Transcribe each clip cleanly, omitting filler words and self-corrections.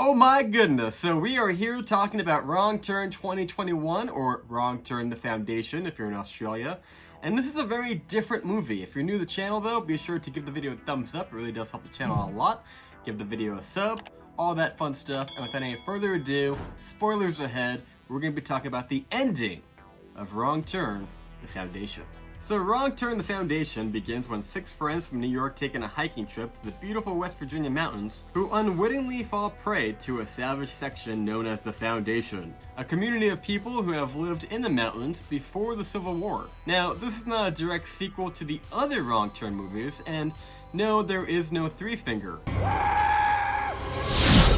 Oh my goodness, so we are here talking about Wrong Turn 2021, or Wrong Turn: The Foundation if you're in Australia. And this is a very different movie. If you're new to the channel though, be sure to give the video a thumbs up, it really does help the channel a lot. Give the video a sub, all that fun stuff, and without any further ado, spoilers ahead, we're going to be talking about the ending of Wrong Turn: The Foundation. So Wrong Turn: The Foundation begins when 6 friends from New York take on a hiking trip to the beautiful West Virginia mountains who unwittingly fall prey to a savage section known as the Foundation, a community of people who have lived in the mountains before the Civil War. Now, this is not a direct sequel to the other Wrong Turn movies, and no, there is no Three Finger.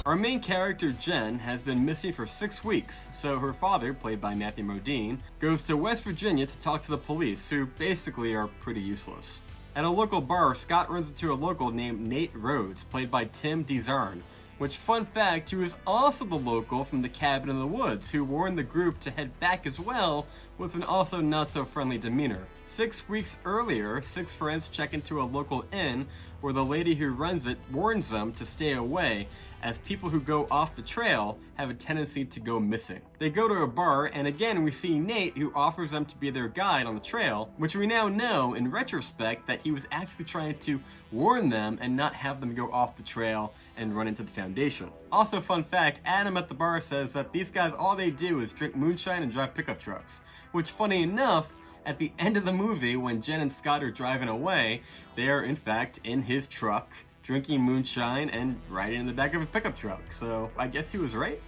Our main character, Jen, has been missing for 6 weeks, so her father, played by Matthew Modine, goes to West Virginia to talk to the police, who basically are pretty useless. At a local bar, Scott runs into a local named Nate Rhodes, played by Tim DeZarn, which, fun fact, he was also the local from the Cabin in the Woods, who warned the group to head back as well, with an also not-so-friendly demeanor. 6 weeks earlier, 6 friends check into a local inn, where the lady who runs it warns them to stay away, as people who go off the trail have a tendency to go missing. They go to a bar, and again we see Nate, who offers them to be their guide on the trail, which we now know in retrospect that he was actually trying to warn them and not have them go off the trail and run into the Foundation. Also, fun fact, Adam at the bar says that these guys, all they do is drink moonshine and drive pickup trucks, which, funny enough, at the end of the movie, when Jen and Scott are driving away, they are in fact in his truck, drinking moonshine and riding in the back of a pickup truck, so I guess he was right?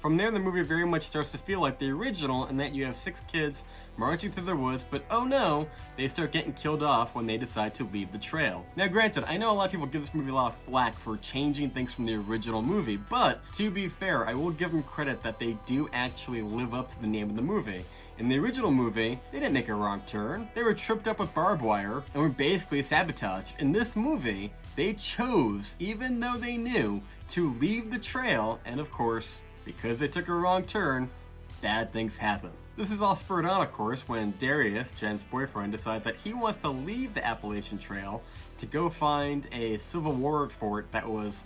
From there, the movie very much starts to feel like the original in that you have 6 kids marching through the woods, but oh no, they start getting killed off when they decide to leave the trail. Now granted, I know a lot of people give this movie a lot of flack for changing things from the original movie, but to be fair, I will give them credit that they do actually live up to the name of the movie. In the original movie, they didn't make a wrong turn. They were tripped up with barbed wire and were basically sabotaged. In this movie, they chose, even though they knew, to leave the trail, and of course, because they took a wrong turn, bad things happen. This is all spurred on, of course, when Darius, Jen's boyfriend, decides that he wants to leave the Appalachian Trail to go find a Civil War fort that was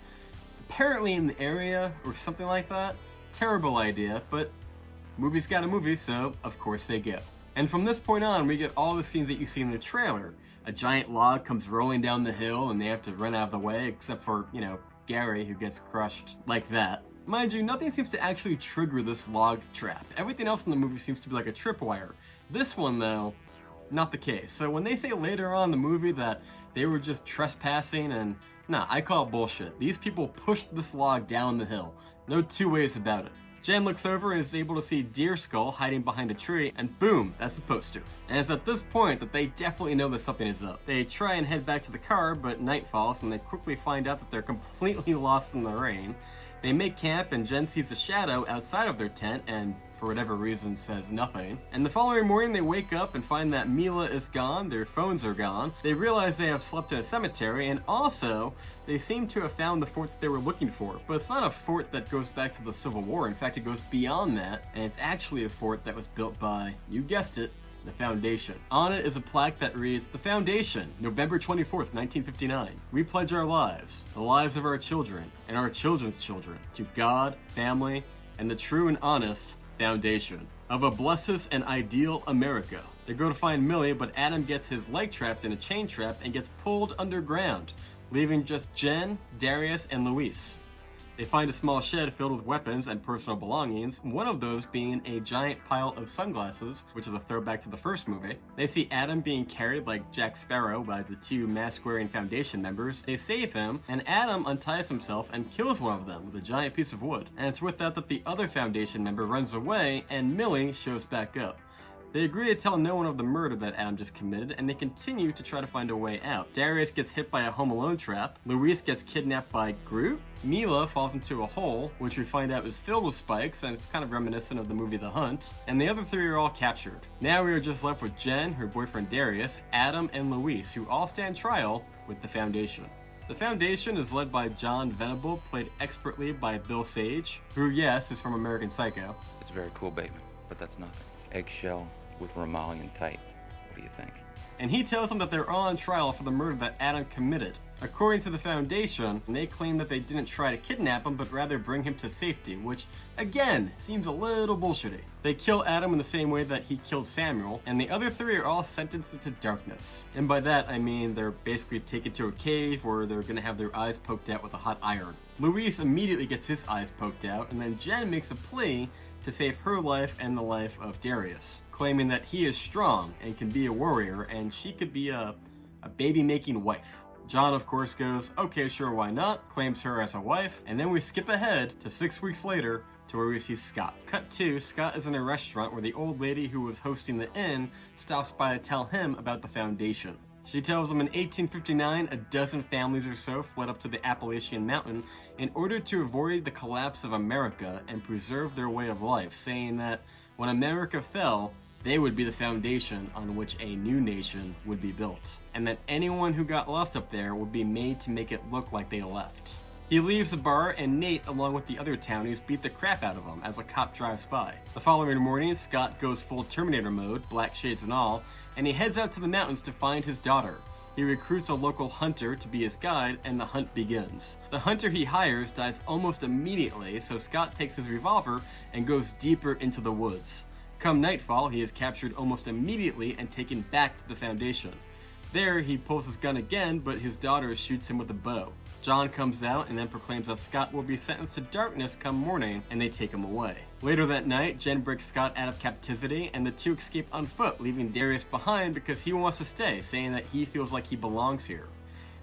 apparently in the area or something like that. Terrible idea, but movie's got a movie, so of course they go. And from this point on, we get all the scenes that you see in the trailer. A giant log comes rolling down the hill and they have to run out of the way, except for, Gary, who gets crushed like that. Mind you, nothing seems to actually trigger this log trap. Everything else in the movie seems to be like a tripwire. This one, though, not the case. So when they say later on in the movie that they were just trespassing and... Nah, I call it bullshit. These people pushed this log down the hill. No two ways about it. Jen looks over and is able to see Deer Skull hiding behind a tree, and boom, that's a poster. And it's at this point that they definitely know that something is up. They try and head back to the car, but night falls and they quickly find out that they're completely lost in the rain. They make camp and Jen sees a shadow outside of their tent and, for whatever reason, says nothing. And the following morning they wake up and find that Mila is gone, their phones are gone. They realize they have slept in a cemetery, and also, they seem to have found the fort that they were looking for. But it's not a fort that goes back to the Civil War. In fact, it goes beyond that, and it's actually a fort that was built by, you guessed it, the Foundation. On it is a plaque that reads, "The Foundation, November 24th, 1959. We pledge our lives, the lives of our children, and our children's children, to God, family, and the true and honest Foundation of a blessed and ideal America." They go to find Millie, but Adam gets his leg trapped in a chain trap and gets pulled underground, leaving just Jen, Darius, and Luis. They find a small shed filled with weapons and personal belongings, one of those being a giant pile of sunglasses, which is a throwback to the first movie. They see Adam being carried like Jack Sparrow by the 2 mask-wearing Foundation members. They save him, and Adam unties himself and kills one of them with a giant piece of wood. And it's with that the other Foundation member runs away, and Millie shows back up. They agree to tell no one of the murder that Adam just committed, and they continue to try to find a way out. Darius gets hit by a Home Alone trap, Luis gets kidnapped by Groot, Mila falls into a hole, which we find out is filled with spikes, and it's kind of reminiscent of the movie The Hunt, and the other 3 are all captured. Now we are just left with Jen, her boyfriend Darius, Adam, and Luis, who all stand trial with the Foundation. The Foundation is led by John Venable, played expertly by Bill Sage, who, yes, is from American Psycho. It's very cool, Bateman, but that's nothing. Eggshell with Romalian type. What do you think? And he tells them that they're all on trial for the murder that Adam committed. According to the Foundation, they claim that they didn't try to kidnap him, but rather bring him to safety, which, again, seems a little bullshitty. They kill Adam in the same way that he killed Samuel, and the other three are all sentenced into darkness. And by that, I mean they're basically taken to a cave where they're gonna have their eyes poked out with a hot iron. Luis immediately gets his eyes poked out, and then Jen makes a plea to save her life and the life of Darius, claiming that he is strong and can be a warrior, and she could be a baby-making wife. John, of course, goes, okay, sure, why not, claims her as a wife, and then we skip ahead to 6 weeks later to where we see Scott. Cut 2, Scott is in a restaurant where the old lady who was hosting the inn stops by to tell him about the Foundation. She tells him in 1859, a dozen families or so fled up to the Appalachian Mountain in order to avoid the collapse of America and preserve their way of life, saying that when America fell, they would be the foundation on which a new nation would be built, and that anyone who got lost up there would be made to make it look like they left. He leaves the bar, and Nate, along with the other townies, beat the crap out of him as a cop drives by. The following morning, Scott goes full Terminator mode, black shades and all, and he heads out to the mountains to find his daughter. He recruits a local hunter to be his guide, and the hunt begins. The hunter he hires dies almost immediately, so Scott takes his revolver and goes deeper into the woods. Come nightfall, he is captured almost immediately and taken back to the Foundation. There, he pulls his gun again, but his daughter shoots him with a bow. John comes out and then proclaims that Scott will be sentenced to darkness come morning, and they take him away. Later that night, Jen breaks Scott out of captivity, and the two escape on foot, leaving Darius behind because he wants to stay, saying that he feels like he belongs here.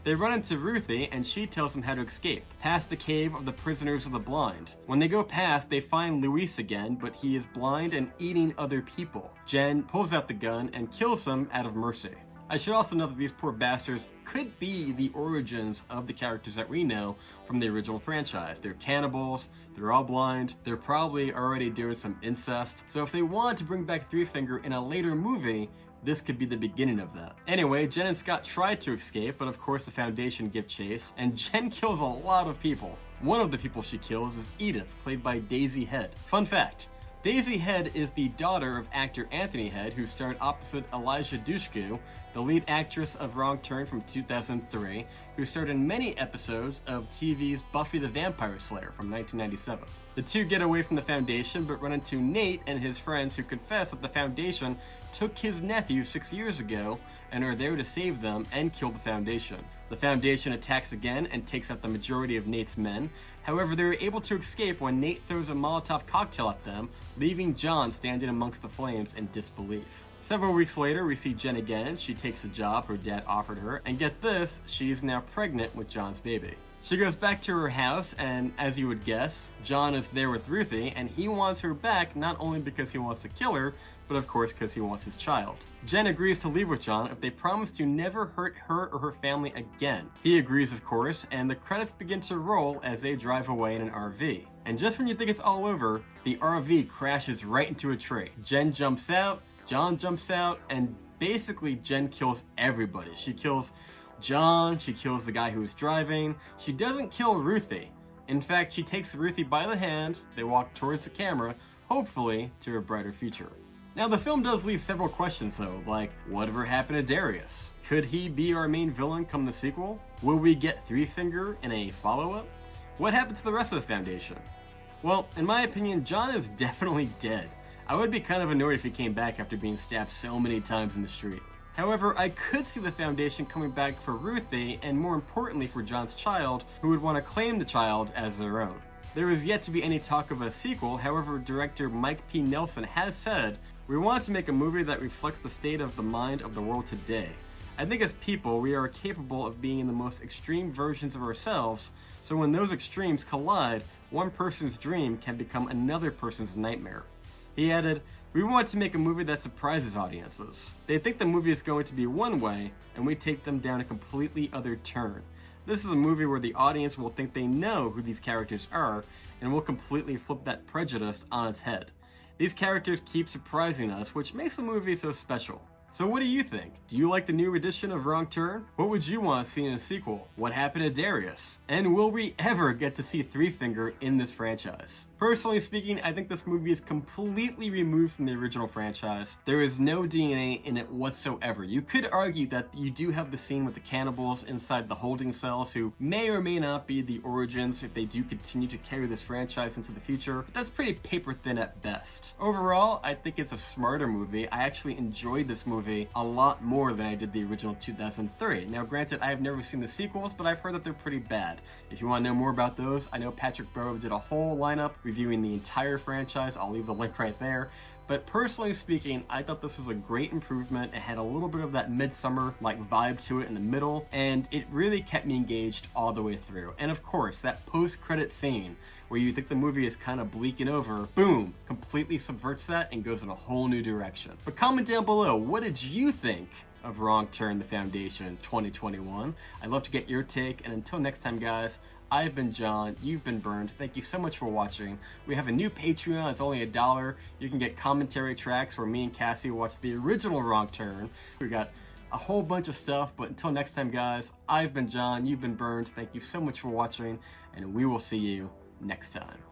They run into Ruthie, and she tells them how to escape, past the cave of the prisoners of the blind. When they go past, they find Luis again, but he is blind and eating other people. Jen pulls out the gun and kills him out of mercy. I should also note that these poor bastards could be the origins of the characters that we know from the original franchise. They're cannibals, they're all blind, they're probably already doing some incest, so if they wanted to bring back Three Finger in a later movie, this could be the beginning of that. Anyway, Jen and Scott try to escape, but of course the Foundation give chase, and Jen kills a lot of people. One of the people she kills is Edith, played by Daisy Head. Fun fact, Daisy Head is the daughter of actor Anthony Head, who starred opposite Elijah Dushku, the lead actress of Wrong Turn from 2003, who starred in many episodes of TV's Buffy the Vampire Slayer from 1997. The two get away from the Foundation, but run into Nate and his friends, who confess that the Foundation took his nephew 6 years ago and are there to save them and kill the Foundation. The Foundation attacks again and takes out the majority of Nate's men. However, they are able to escape when Nate throws a Molotov cocktail at them, leaving John standing amongst the flames in disbelief. Several weeks later, we see Jen again. She takes the job her dad offered her, and get this, she is now pregnant with John's baby. She goes back to her house, and as you would guess, John is there with Ruthie, and he wants her back not only because he wants to kill her, but of course because he wants his child. Jen agrees to leave with John if they promise to never hurt her or her family again. He agrees, of course, and the credits begin to roll as they drive away in an RV. And just when you think it's all over, the RV crashes right into a tree. Jen jumps out, John jumps out, and basically Jen kills everybody. She kills John, she kills the guy who was driving. She doesn't kill Ruthie. In fact, she takes Ruthie by the hand, they walk towards the camera, hopefully to a brighter future. Now, the film does leave several questions though, like, whatever happened to Darius? Could he be our main villain come the sequel? Will we get Three Finger in a follow-up? What happened to the rest of the Foundation? Well, in my opinion, John is definitely dead. I would be kind of annoyed if he came back after being stabbed so many times in the street. However, I could see the Foundation coming back for Ruthie, and more importantly for John's child, who would want to claim the child as their own. There is yet to be any talk of a sequel, however, director Mike P. Nelson has said, "We want to make a movie that reflects the state of the mind of the world today. I think as people, we are capable of being the most extreme versions of ourselves, so when those extremes collide, one person's dream can become another person's nightmare." He added, "We want to make a movie that surprises audiences. They think the movie is going to be one way, and we take them down a completely other turn. This is a movie where the audience will think they know who these characters are, and will completely flip that prejudice on its head. These characters keep surprising us, which makes the movie so special." So what do you think? Do you like the new edition of Wrong Turn? What would you want to see in a sequel? What happened to Darius? And will we ever get to see Three Finger in this franchise? Personally speaking, I think this movie is completely removed from the original franchise. There is no DNA in it whatsoever. You could argue that you do have the scene with the cannibals inside the holding cells who may or may not be the origins if they do continue to carry this franchise into the future, but that's pretty paper thin at best. Overall, I think it's a smarter movie. I actually enjoyed this movie a lot more than I did the original 2003. Now granted, I have never seen the sequels, but I've heard that they're pretty bad. If you want to know more about those, I know Patrick Burrow did a whole lineup reviewing the entire franchise. I'll leave the link right there. But personally speaking, I thought this was a great improvement. It had a little bit of that Midsummer-like vibe to it in the middle, and it really kept me engaged all the way through. And of course, that post-credit scene where you think the movie is kind of bleaking over, boom, completely subverts that and goes in a whole new direction. But comment down below, what did you think of Wrong Turn: The Foundation 2021? I'd love to get your take, and until next time, guys, I've been John, you've been Burned. Thank you so much for watching. We have a new Patreon, it's only $1. You can get commentary tracks where me and Cassie watch the original Wrong Turn. We got a whole bunch of stuff, but until next time, guys, I've been John, you've been Burned. Thank you so much for watching, and we will see you next time.